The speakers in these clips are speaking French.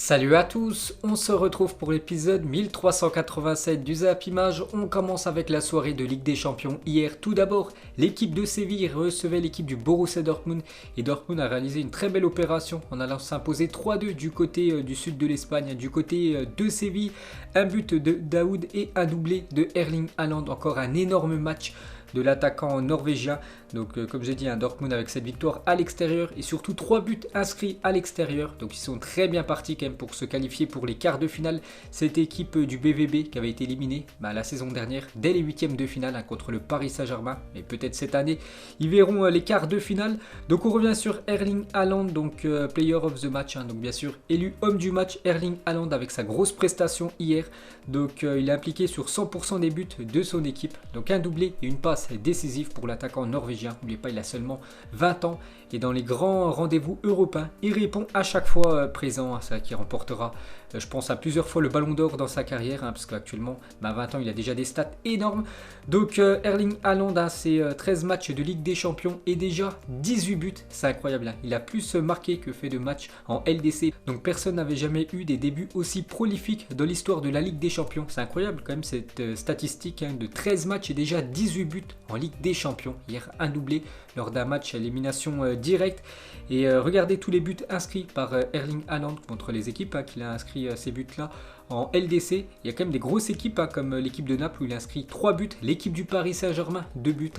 Salut à tous, on se retrouve pour l'épisode 1387 du Zap Image. On commence avec la soirée de Ligue des Champions hier. Tout d'abord, l'équipe de Séville recevait l'équipe du Borussia Dortmund et Dortmund a réalisé une très belle opération en allant s'imposer 3-2 du côté du sud de l'Espagne, du côté de Séville. Un but de Daoud et un doublé de Erling Haaland. Encore un énorme match de l'attaquant norvégien. Donc comme j'ai dit, un Dortmund avec cette victoire à l'extérieur et surtout 3 buts inscrits à l'extérieur. Donc ils sont très bien partis quand même pour se qualifier pour les quarts de finale. Cette équipe du BVB qui avait été éliminée la saison dernière dès les huitièmes de finale contre le Paris Saint-Germain. Mais peut-être cette année, ils verront les quarts de finale. Donc on revient sur Erling Haaland, donc player of the match. Donc bien sûr, élu homme du match, Erling Haaland avec sa grosse prestation hier. Donc il est impliqué sur 100% des buts de son équipe. Donc un doublé et une passe décisive pour l'attaquant norvégien. N'oubliez pas, il a seulement 20 ans et dans les grands rendez-vous européens, il répond à chaque fois présent. C'est vrai qu'il remportera, je pense, à plusieurs fois le Ballon d'Or dans sa carrière, parce qu'actuellement, 20 ans, il a déjà des stats énormes. Donc Erling Haaland, ses 13 matchs de Ligue des Champions et déjà 18 buts, c'est incroyable. Il a plus marqué que fait de matchs en LDC. Donc personne n'avait jamais eu des débuts aussi prolifiques dans l'histoire de la Ligue des Champions. C'est incroyable quand même cette statistique de 13 matchs et déjà 18 buts en Ligue des Champions. Hier, un doublé lors d'un match à élimination directe. Et regardez tous les buts inscrits par Erling Haaland contre les équipes qu'il a inscrit ces buts-là. En LDC, il y a quand même des grosses équipes comme l'équipe de Naples où il a inscrit 3 buts. L'équipe du Paris Saint-Germain, 2 buts.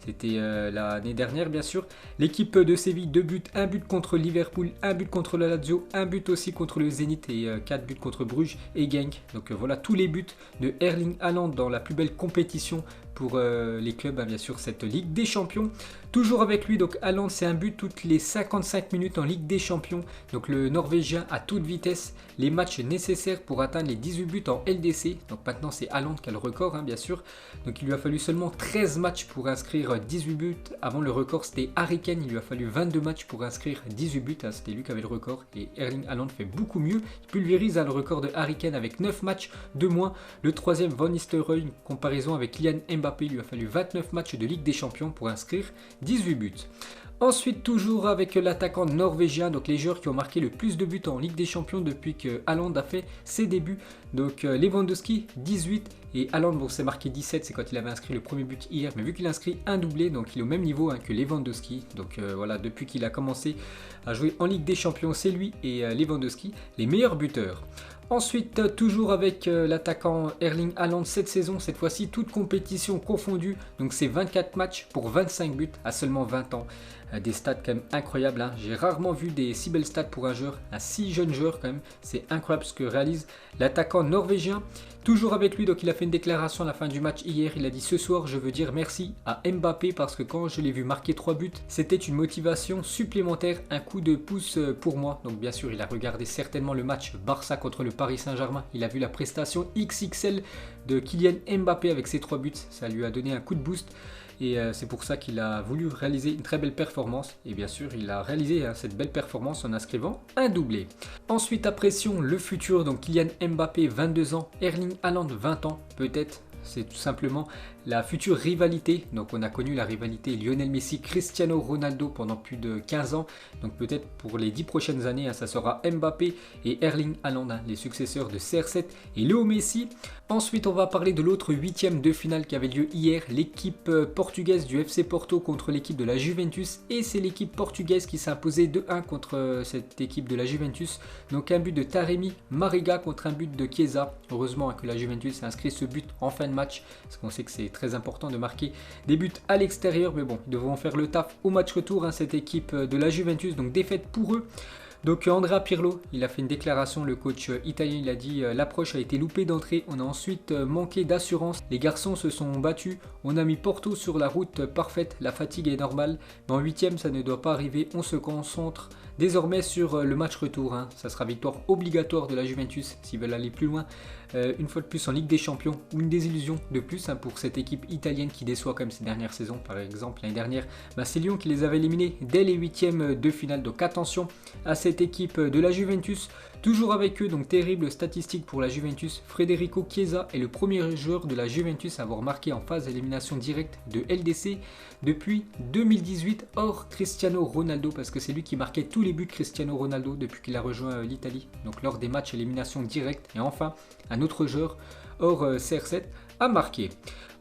C'était l'année dernière bien sûr. L'équipe de Séville, 2 buts. 1 but contre Liverpool, 1 but contre la Lazio, 1 but aussi contre le Zénith et 4 buts contre Bruges et Genk. Donc voilà tous les buts de Erling Haaland dans la plus belle compétition pour les clubs, bien sûr, cette Ligue des Champions. Toujours avec lui, donc Haaland, c'est un but toutes les 55 minutes en Ligue des Champions. Donc le Norvégien à toute vitesse, les matchs nécessaires pour atteindre les 18 buts en LDC. Donc maintenant, c'est Haaland qui a le record, bien sûr. Donc il lui a fallu seulement 13 matchs pour inscrire 18 buts. Avant, le record, c'était Harry Kane. Il lui a fallu 22 matchs pour inscrire 18 buts. C'était lui qui avait le record. Et Erling Haaland fait beaucoup mieux. Il pulvérise le record de Harry Kane avec 9 matchs de moins. Le troisième, Van Nistelrooy, une comparaison avec Kylian Mbappé. Il lui a fallu 29 matchs de Ligue des Champions pour inscrire 18 buts. Ensuite, toujours avec l'attaquant norvégien, donc les joueurs qui ont marqué le plus de buts en Ligue des Champions depuis que Haaland a fait ses débuts. Donc Lewandowski, 18 et Haaland, s'est marqué 17, c'est quand il avait inscrit le premier but hier. Mais vu qu'il a inscrit un doublé, donc il est au même niveau que Lewandowski. Donc voilà, depuis qu'il a commencé à jouer en Ligue des Champions, c'est lui et Lewandowski les meilleurs buteurs. Ensuite, toujours avec l'attaquant Erling Haaland cette saison, cette fois-ci, toute compétition confondue. Donc c'est 24 matchs pour 25 buts à seulement 20 ans. Des stats quand même incroyables. J'ai rarement vu des si belles stats pour un joueur, un si jeune joueur quand même. C'est incroyable ce que réalise l'attaquant norvégien. Toujours avec lui, donc il a fait une déclaration à la fin du match hier. Il a dit: ce soir, je veux dire merci à Mbappé parce que quand je l'ai vu marquer 3 buts, c'était une motivation supplémentaire, un coup de pouce pour moi. Donc bien sûr, il a regardé certainement le match Barça contre le Paris Saint-Germain. Il a vu la prestation XXL de Kylian Mbappé avec ses 3 buts. Ça lui a donné un coup de boost. Et c'est pour ça qu'il a voulu réaliser une très belle performance. Et bien sûr, il a réalisé cette belle performance en inscrivant un doublé. Ensuite, apprécions le futur. Donc Kylian Mbappé, 22 ans. Erling Haaland, 20 ans. Peut-être, c'est tout simplement la future rivalité. Donc on a connu la rivalité Lionel Messi, Cristiano Ronaldo pendant plus de 15 ans. Donc peut-être pour les 10 prochaines années, ça sera Mbappé et Erling Haaland, les successeurs de CR7 et Léo Messi. Ensuite, on va parler de l'autre huitième de finale qui avait lieu hier. L'équipe portugaise du FC Porto contre l'équipe de la Juventus. Et c'est l'équipe portugaise qui s'est imposée 2-1 contre cette équipe de la Juventus. Donc un but de Taremi Mariga contre un but de Chiesa. Heureusement que la Juventus a inscrit ce but en fin de match, parce qu'on sait que c'est très important de marquer des buts à l'extérieur. Mais bon, ils devront faire le taf au match retour, cette équipe de la Juventus. Donc défaite pour eux. Donc Andrea Pirlo, il a fait une déclaration, le coach italien, il a dit: l'approche a été loupée d'entrée, on a ensuite manqué d'assurance, les garçons se sont battus, on a mis Porto sur la route parfaite, la fatigue est normale, mais en huitième ça ne doit pas arriver, on se concentre désormais sur le match retour. Ça sera victoire obligatoire de la Juventus s'ils veulent aller plus loin. Une fois de plus en Ligue des Champions, ou une désillusion de plus pour cette équipe italienne qui déçoit quand même ces dernières saisons. Par exemple l'année dernière, c'est Lyon qui les avait éliminés dès les huitièmes de finale. Donc attention à cette équipe de la Juventus. Toujours avec eux, donc terrible statistique pour la Juventus, Federico Chiesa est le premier joueur de la Juventus à avoir marqué en phase d'élimination directe de LDC depuis 2018, hors Cristiano Ronaldo, parce que c'est lui qui marquait tous les buts Cristiano Ronaldo depuis qu'il a rejoint l'Italie, donc lors des matchs élimination directe. Et enfin, un autre joueur hors CR7 a marqué.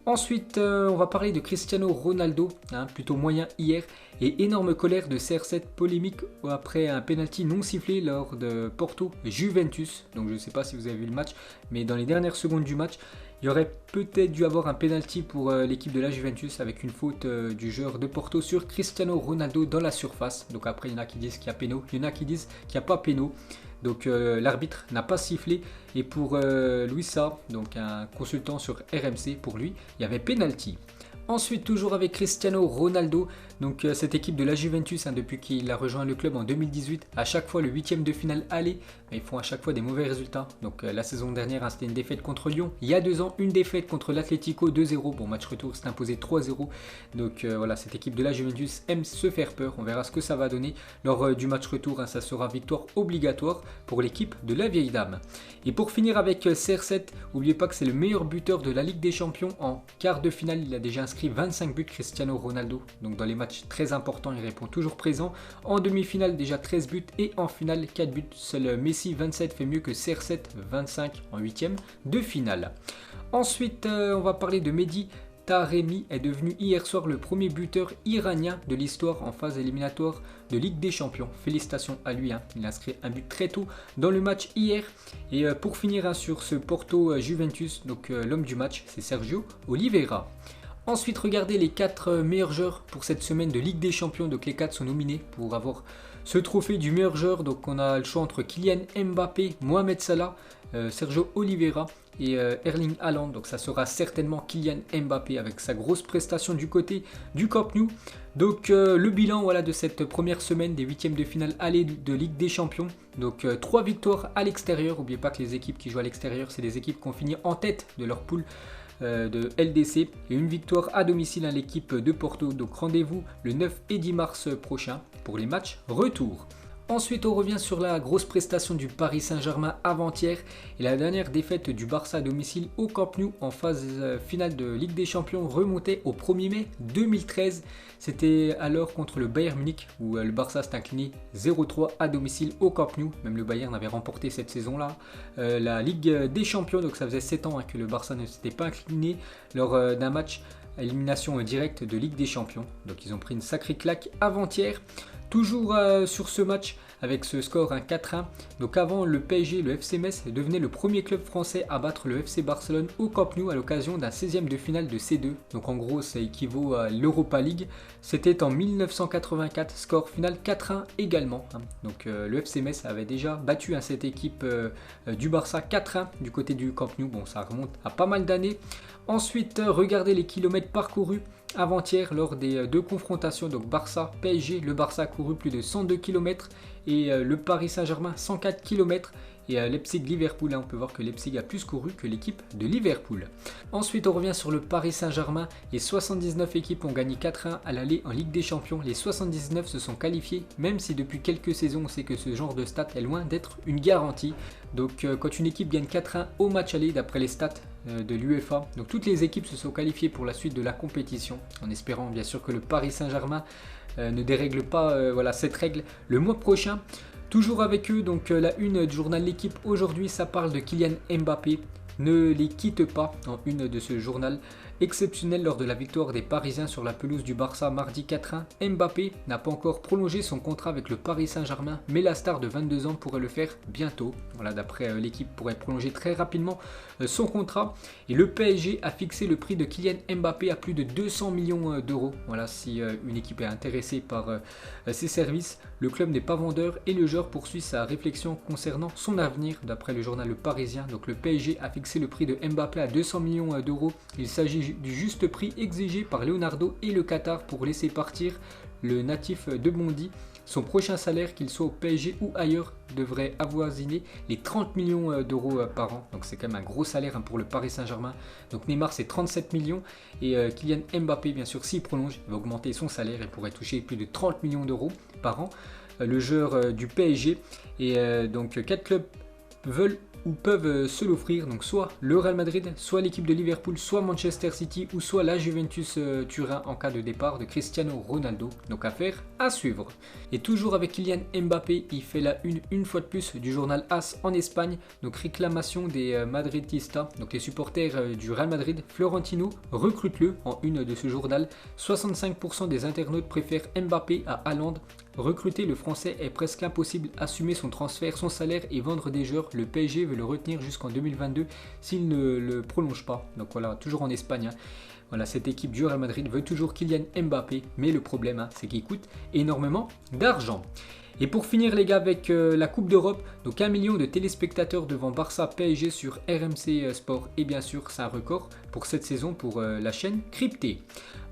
Ensuite, on va parler de Cristiano Ronaldo, plutôt moyen hier, et énorme colère de CR7 polémique après un penalty non sifflé lors de Porto Juventus. Donc je ne sais pas si vous avez vu le match, mais dans les dernières secondes du match, il y aurait peut-être dû avoir un penalty pour l'équipe de la Juventus avec une faute du joueur de Porto sur Cristiano Ronaldo dans la surface. Donc après, il y en a qui disent qu'il y a péno, il y en a qui disent qu'il n'y a pas péno. Donc l'arbitre n'a pas sifflé et pour Luisa, donc un consultant sur RMC, pour lui, il y avait penalty. Ensuite, toujours avec Cristiano Ronaldo, donc cette équipe de la Juventus, depuis qu'il a rejoint le club en 2018, à chaque fois le huitième de finale aller, mais ils font à chaque fois des mauvais résultats. Donc la saison dernière, c'était une défaite contre Lyon. Il y a 2 ans, une défaite contre l'Atlético 2-0. Bon, match retour, c'est imposé 3-0. Donc voilà, cette équipe de la Juventus aime se faire peur. On verra ce que ça va donner lors du match retour. Ça sera victoire obligatoire pour l'équipe de la vieille dame. Et pour finir avec CR7, n'oubliez pas que c'est le meilleur buteur de la Ligue des Champions. En quart de finale, il a déjà inscrit 25 buts, Cristiano Ronaldo. Donc dans les matchs très importants, il répond toujours présent. En demi-finale, déjà 13 buts et en finale, 4 buts. Seul Messi 27 fait mieux que CR7 25 en huitième de finale. Ensuite, on va parler de Mehdi Taremi, est devenu hier soir le premier buteur iranien de l'histoire en phase éliminatoire de Ligue des Champions. Félicitations à lui, il a inscrit un but très tôt dans le match hier. Et pour finir sur ce Porto Juventus, donc l'homme du match, c'est Sergio Oliveira. Ensuite, regardez les 4 meilleurs joueurs pour cette semaine de Ligue des Champions. Donc les 4 sont nominés pour avoir ce trophée du meilleur joueur. Donc on a le choix entre Kylian Mbappé, Mohamed Salah, Sergio Oliveira et Erling Haaland. Donc ça sera certainement Kylian Mbappé avec sa grosse prestation du côté du Camp Nou. Donc le bilan de cette première semaine des huitièmes de finale aller de Ligue des Champions. Donc 3 victoires à l'extérieur. N'oubliez pas que les équipes qui jouent à l'extérieur, c'est des équipes qui ont fini en tête de leur poule de LDC, et une victoire à domicile à l'équipe de Porto. Donc rendez-vous le 9 et 10 mars prochain pour les matchs retour. Ensuite, on revient sur la grosse prestation du Paris Saint-Germain avant-hier et la dernière défaite du Barça à domicile au Camp Nou en phase finale de Ligue des Champions remontait au 1er mai 2013. C'était alors contre le Bayern Munich où le Barça s'est incliné 0-3 à domicile au Camp Nou. Même le Bayern avait remporté cette saison-là la Ligue des Champions. Donc ça faisait 7 ans que le Barça ne s'était pas incliné lors d'un match à élimination directe de Ligue des Champions. Donc ils ont pris une sacrée claque avant-hier. Toujours sur ce match avec ce score 4-1. Donc avant, le PSG, le FC Metz devenait le premier club français à battre le FC Barcelone au Camp Nou à l'occasion d'un 16e de finale de C2. Donc en gros, ça équivaut à l'Europa League. C'était en 1984, score final 4-1 également. Donc le FC Metz avait déjà battu cette équipe du Barça 4-1 du côté du Camp Nou. Bon, ça remonte à pas mal d'années. Ensuite, regardez les kilomètres parcourus avant-hier lors des 2 confrontations, donc Barça-PSG. Le Barça a couru plus de 102 km et le Paris Saint-Germain 104 km. Et Leipzig-Liverpool, on peut voir que Leipzig a plus couru que l'équipe de Liverpool. Ensuite, on revient sur le Paris Saint-Germain. Les 79 équipes ont gagné 4-1 à l'aller en Ligue des Champions. Les 79 se sont qualifiés, même si depuis quelques saisons, on sait que ce genre de stats est loin d'être une garantie. Donc, quand une équipe gagne 4-1 au match aller, d'après les stats de l'UEFA, donc toutes les équipes se sont qualifiées pour la suite de la compétition, en espérant bien sûr que le Paris Saint-Germain ne dérègle pas cette règle le mois prochain. Toujours avec eux, donc la une du journal L'Équipe aujourd'hui, ça parle de Kylian Mbappé. Ne les quitte pas en une de ce journal. Exceptionnel lors de la victoire des Parisiens sur la pelouse du Barça mardi 4-1. Mbappé n'a pas encore prolongé son contrat avec le Paris Saint-Germain, mais la star de 22 ans pourrait le faire bientôt. Voilà, d'après l'équipe, pourrait prolonger très rapidement son contrat. Et le PSG a fixé le prix de Kylian Mbappé à plus de 200 millions d'euros. Voilà, si une équipe est intéressée par ses services, le club n'est pas vendeur et le joueur poursuit sa réflexion concernant son avenir. D'après le journal Le Parisien, donc le PSG a fixé le prix de Mbappé à 200 millions d'euros. Il s'agit du juste prix exigé par Leonardo et le Qatar pour laisser partir le natif de Bondy. Son prochain salaire, qu'il soit au PSG ou ailleurs, devrait avoisiner les 30 millions d'euros par an. Donc c'est quand même un gros salaire pour le Paris Saint-Germain. Donc Neymar c'est 37 millions et Kylian Mbappé bien sûr s'il prolonge, il va augmenter son salaire et pourrait toucher plus de 30 millions d'euros par an. le joueur du PSG. Et donc 4 clubs veulent ou peuvent se l'offrir, donc soit le Real Madrid, soit l'équipe de Liverpool, soit Manchester City ou soit la Juventus Turin en cas de départ de Cristiano Ronaldo. Donc affaire à suivre. Et toujours avec Kylian Mbappé, il fait la une fois de plus du journal AS en Espagne. Donc réclamation des Madridistas, donc les supporters du Real Madrid. Florentino recrute-le en une de ce journal. 65% des internautes préfèrent Mbappé à Haaland. Recruter le français est presque impossible. Assumer son transfert, son salaire et vendre des joueurs, le PSG veut le retenir jusqu'en 2022 s'il ne le prolonge pas. Donc voilà, toujours en Espagne. Voilà, cette équipe du Real Madrid veut toujours Kylian Mbappé, mais le problème, c'est qu'il coûte énormément d'argent. Et pour finir les gars avec la Coupe d'Europe, donc 1 million de téléspectateurs devant Barça PSG sur RMC Sport. Et bien sûr, c'est un record pour cette saison pour la chaîne cryptée.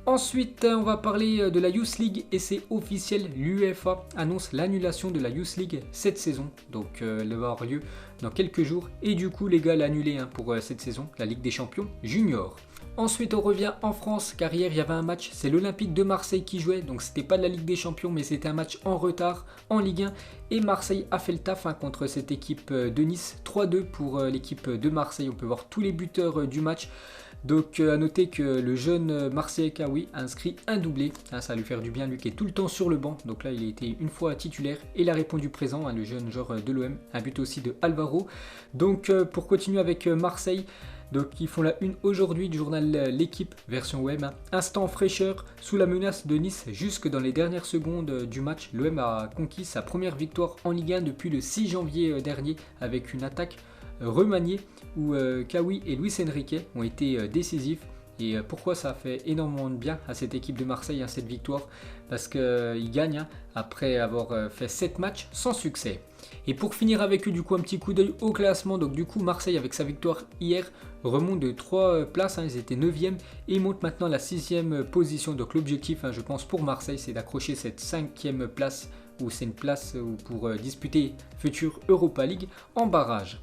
Ensuite, on va parler de la Youth League et c'est officiel, l'UEFA annonce l'annulation de la Youth League cette saison. Donc elle va avoir lieu dans quelques jours et du coup les gars l'annulé pour cette saison, la Ligue des Champions Junior. Ensuite on revient en France car hier il y avait un match, c'est l'Olympique de Marseille qui jouait, donc c'était pas de la Ligue des Champions mais c'était un match en retard en Ligue 1 et Marseille a fait le taf contre cette équipe de Nice, 3-2 pour l'équipe de Marseille, on peut voir tous les buteurs du match. Donc à noter que le jeune Marseillais Kawi a inscrit un doublé, ça va lui faire du bien lui qui est tout le temps sur le banc, donc là il a été une fois titulaire et il a répondu présent, le jeune joueur de l'OM, un but aussi de Alvaro. Donc pour continuer avec Marseille, donc ils font la une aujourd'hui du journal L'équipe version OM. Instant fraîcheur, sous la menace de Nice jusque dans les dernières secondes du match, l'OM a conquis sa première victoire en Ligue 1 depuis le 6 janvier dernier avec une attaque remaniée où Kawi et Luis Enrique ont été décisifs. Et pourquoi ça a fait énormément de bien à cette équipe de Marseille, cette victoire? Parce qu'ils gagnent après avoir fait 7 matchs sans succès. Et pour finir avec eux, du coup, un petit coup d'œil au classement. Donc du coup, Marseille, avec sa victoire hier, remonte de 3 places. Ils étaient 9e et monte maintenant à la 6e position. Donc l'objectif, je pense, pour Marseille, c'est d'accrocher cette 5e place, où c'est une place pour disputer future Europa League en barrage.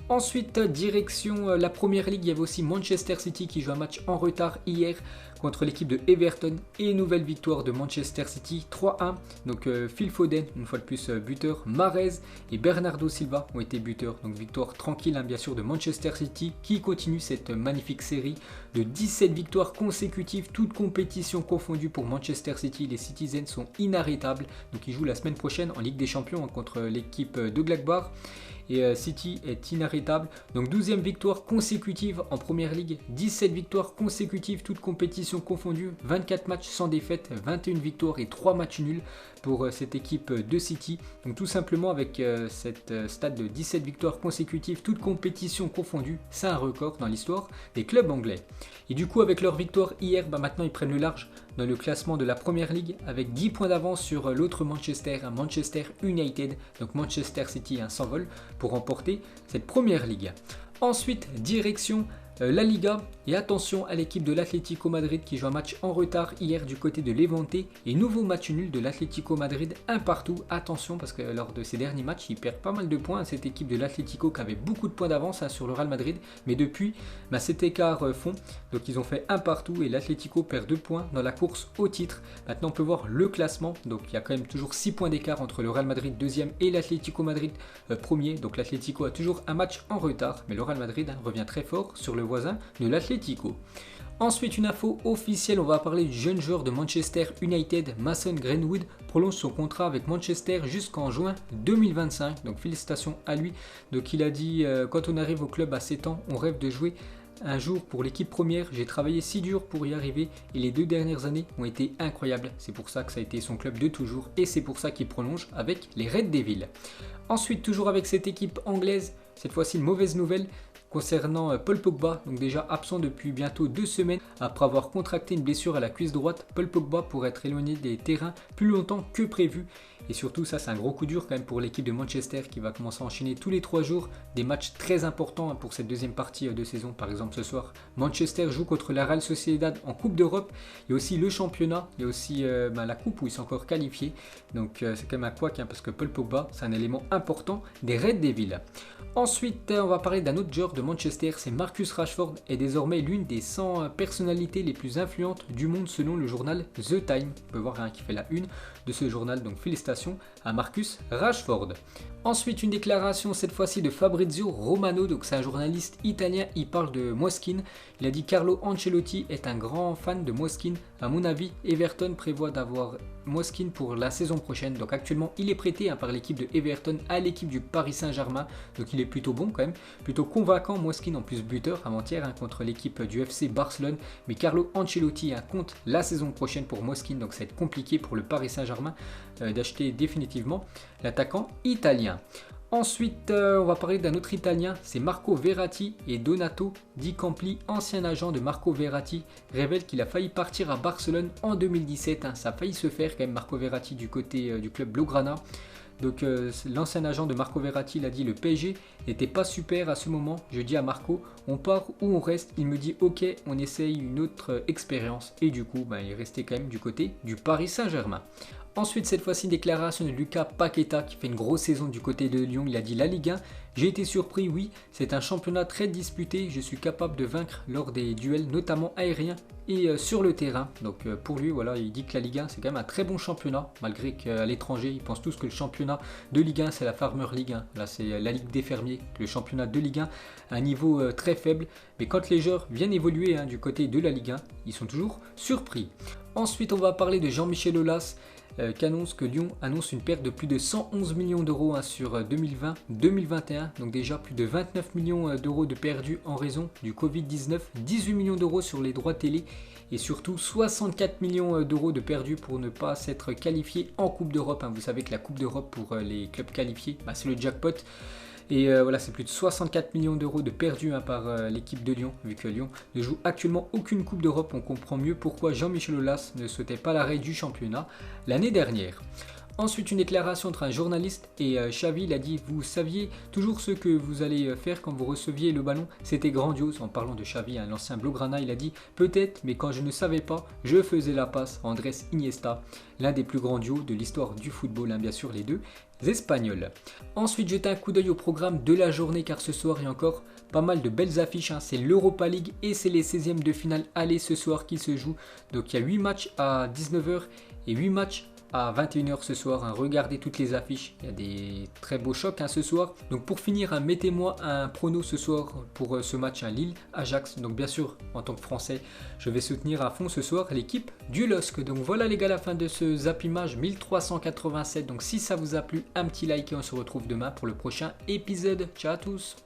Ensuite, direction la Première Ligue, il y avait aussi Manchester City qui joue un match en retard hier contre l'équipe de Everton et nouvelle victoire de Manchester City 3-1. Donc Phil Foden, une fois de plus buteur, Mahrez et Bernardo Silva ont été buteurs. Donc victoire tranquille bien sûr de Manchester City qui continue cette magnifique série de 17 victoires consécutives, toutes compétitions confondues pour Manchester City. Les Citizens sont inarrêtables, donc ils jouent la semaine prochaine en Ligue des Champions contre l'équipe de Gladbach. Et City est inarrêtable, donc 12e victoire consécutive en Première Ligue, 17 victoires consécutives, toutes compétitions confondues, 24 matchs sans défaite, 21 victoires et 3 matchs nuls pour cette équipe de City. Donc tout simplement avec cette stade de 17 victoires consécutives, toutes compétitions confondues, c'est un record dans l'histoire des clubs anglais. Et du coup avec leur victoire hier, maintenant ils prennent le large dans le classement de la Première Ligue avec 10 points d'avance sur l'autre Manchester United. Donc Manchester City s'envole pour remporter cette Première Ligue. Ensuite, direction la Liga et attention à l'équipe de l'Atlético Madrid qui joue un match en retard hier du côté de Levante et nouveau match nul de l'Atlético Madrid, un partout. Attention parce que lors de ces derniers matchs ils perdent pas mal de points, cette équipe de l'Atlético qui avait beaucoup de points d'avance sur le Real Madrid, mais depuis cet écart fond, donc ils ont fait un partout et l'Atlético perd 2 points dans la course au titre. Maintenant on peut voir le classement, donc il y a quand même toujours 6 points d'écart entre le Real Madrid 2e et l'Atlético Madrid 1er, donc l'Atlético a toujours un match en retard, mais le Real Madrid revient très fort sur le voisin de l'Atlético. Ensuite, une info officielle, on va parler du jeune joueur de Manchester United, Mason Greenwood, prolonge son contrat avec Manchester jusqu'en juin 2025. Donc félicitations à lui. Donc il a dit quand on arrive au club à 7 ans, on rêve de jouer un jour pour l'équipe première. J'ai travaillé si dur pour y arriver et les 2 dernières années ont été incroyables. C'est pour ça que ça a été son club de toujours et c'est pour ça qu'il prolonge avec les Red Devils. Ensuite, toujours avec cette équipe anglaise, cette fois-ci une mauvaise nouvelle concernant Paul Pogba, donc déjà absent depuis bientôt 2 semaines après avoir contracté une blessure à la cuisse droite. Paul Pogba pourrait être éloigné des terrains plus longtemps que prévu. Et surtout ça c'est un gros coup dur quand même pour l'équipe de Manchester qui va commencer à enchaîner tous les 3 jours des matchs très importants pour cette deuxième partie de saison. Par exemple ce soir Manchester joue contre la Real Sociedad en Coupe d'Europe. Il y a aussi le championnat, il y a aussi la coupe où ils sont encore qualifiés. Donc c'est quand même un couac parce que Paul Pogba c'est un élément important des Red Devils. Ensuite on va parler d'un autre joueur de Manchester, c'est Marcus Rashford est désormais l'une des 100 personnalités les plus influentes du monde selon le journal The Time. On peut voir qui fait la une de ce journal, donc félicitations félicitations à Marcus Rashford. Ensuite, une déclaration cette fois-ci de Fabrizio Romano, donc c'est un journaliste italien, il parle de Moiskin. Il a dit: Carlo Ancelotti est un grand fan de Moiskin. À mon avis, Everton prévoit d'avoir Moiskin pour la saison prochaine. Donc actuellement, il est prêté par l'équipe de Everton à l'équipe du Paris Saint-Germain. Donc il est plutôt bon quand même, plutôt convaincant. Moiskin en plus buteur avant-hier contre l'équipe du FC Barcelone. Mais Carlo Ancelotti compte la saison prochaine pour Moiskin. Donc ça va être compliqué pour le Paris Saint-Germain d'acheter définitivement l'attaquant italien. Ensuite, on va parler d'un autre Italien, c'est Marco Verratti, et Donato Di Campli, ancien agent de Marco Verratti, révèle qu'il a failli partir à Barcelone en 2017. Ça a failli se faire quand même, Marco Verratti du côté du club Blaugrana. Donc l'ancien agent de Marco Verratti l'a dit: le PSG n'était pas super à ce moment. Je dis à Marco: on part ou on reste. Il me dit: ok, on essaye une autre expérience. Et du coup, il est resté quand même du côté du Paris Saint-Germain. Ensuite, cette fois-ci, déclaration de Lucas Paqueta qui fait une grosse saison du côté de Lyon. Il a dit: la Ligue 1, j'ai été surpris, oui, c'est un championnat très disputé. Je suis capable de vaincre lors des duels, notamment aériens et sur le terrain. Donc pour lui, voilà, il dit que la Ligue 1, c'est quand même un très bon championnat, malgré qu'à l'étranger, ils pensent tous que le championnat de Ligue 1, c'est la Farmer League 1. Là, c'est la Ligue des fermiers, le championnat de Ligue 1, à un niveau très faible. Mais quand les joueurs viennent évoluer du côté de la Ligue 1, ils sont toujours surpris. Ensuite, on va parler de Jean-Michel Aulas, qui annonce que Lyon annonce une perte de plus de 111 millions d'euros sur 2020-2021. Donc déjà plus de 29 millions d'euros de perdus en raison du Covid-19, 18 millions d'euros sur les droits télé et surtout 64 millions d'euros de perdus pour ne pas s'être qualifié en Coupe d'Europe. Vous savez que la Coupe d'Europe pour les clubs qualifiés, c'est le jackpot. Et voilà, c'est plus de 64 millions d'euros de perdus par l'équipe de Lyon. Vu que Lyon ne joue actuellement aucune Coupe d'Europe, on comprend mieux pourquoi Jean-Michel Aulas ne souhaitait pas l'arrêt du championnat l'année dernière. Ensuite, une déclaration entre un journaliste et Xavi. Il a dit: vous saviez toujours ce que vous allez faire quand vous receviez le ballon. C'était grandiose. En parlant de Xavi, l'ancien Blaugrana, il a dit: peut-être, mais quand je ne savais pas, je faisais la passe à Andrés Iniesta, l'un des plus grands duos de l'histoire du football, bien sûr les deux Espagnols. Ensuite, jetez un coup d'œil au programme de la journée, car ce soir il y a encore pas mal de belles affiches. C'est l'Europa League et c'est les 16e de finale aller ce soir qui se jouent. Donc il y a 8 matchs à 19h et 8 matchs à 21h ce soir. Regardez toutes les affiches, il y a des très beaux chocs ce soir. Donc pour finir, mettez-moi un prono ce soir pour ce match Lille-Ajax. Donc bien sûr, en tant que Français, je vais soutenir à fond ce soir l'équipe du LOSC. Donc voilà les gars, la fin de ce Zap Image 1387. Donc si ça vous a plu, un petit like et on se retrouve demain pour le prochain épisode. Ciao à tous.